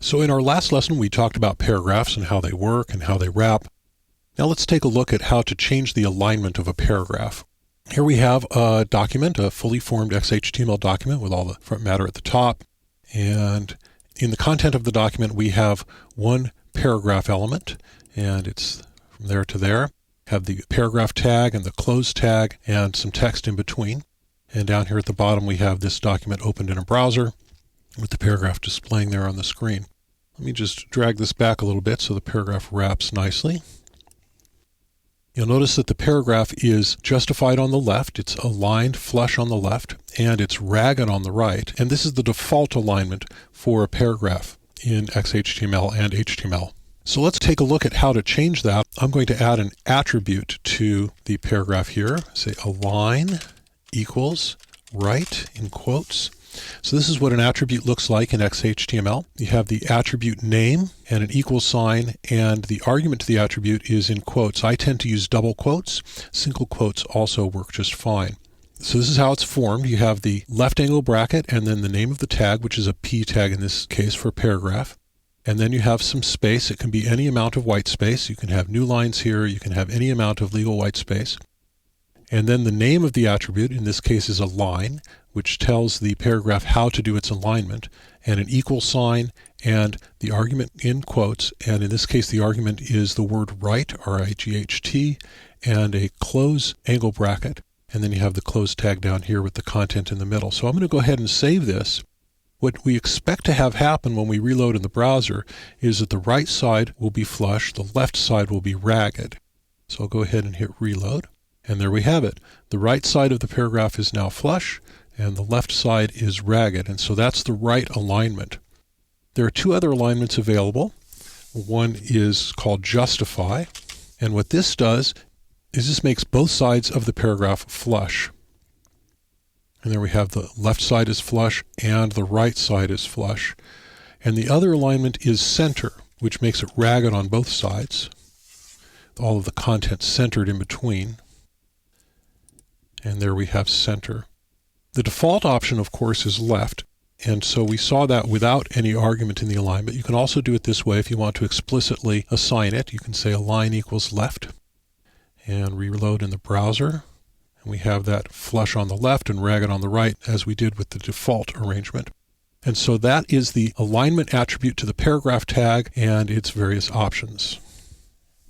So in our last lesson, we talked about paragraphs and how they work and how they wrap. Now let's take a look at how to change the alignment of a paragraph. Here we have a document, a fully formed XHTML document with all the front matter at the top. And in the content of the document, we have one paragraph element, and it's from there to there. Have the paragraph tag and the close tag and some text in between. And down here at the bottom, we have this document opened in a browser with the paragraph displaying there on the screen. Let me just drag this back a little bit so the paragraph wraps nicely. You'll notice that the paragraph is justified on the left, it's aligned flush on the left, and it's ragged on the right. And this is the default alignment for a paragraph in XHTML and HTML. So let's take a look at how to change that. I'm going to add an attribute to the paragraph here. Say align equals right in quotes. So this is what an attribute looks like in XHTML. You have the attribute name and an equal sign, and the argument to the attribute is in quotes. I tend to use double quotes. Single quotes also work just fine. So this is how it's formed. You have the left angle bracket and then the name of the tag, which is a P tag in this case for paragraph. And then you have some space. It can be any amount of white space. You can have new lines here. You can have any amount of legal white space. And then the name of the attribute, in this case, is align, which tells the paragraph how to do its alignment, and an equal sign, and the argument in quotes, and in this case the argument is the word right, R-I-G-H-T, and a close angle bracket, and then you have the close tag down here with the content in the middle. So I'm going to go ahead and save this. What we expect to have happen when we reload in the browser is that the right side will be flush, the left side will be ragged. So I'll go ahead and hit reload. And there we have it. The right side of the paragraph is now flush, and the left side is ragged. And so that's the right alignment. There are two other alignments available. One is called justify. And what this does is this makes both sides of the paragraph flush. And there we have the left side is flush and the right side is flush. And the other alignment is center, which makes it ragged on both sides. All of the content centered in between. And there we have center. The default option, of course, is left. And so we saw that without any argument in the alignment. You can also do it this way if you want to explicitly assign it. You can say align equals left and reload in the browser. And we have that flush on the left and ragged on the right as we did with the default arrangement. And so that is the alignment attribute to the paragraph tag and its various options.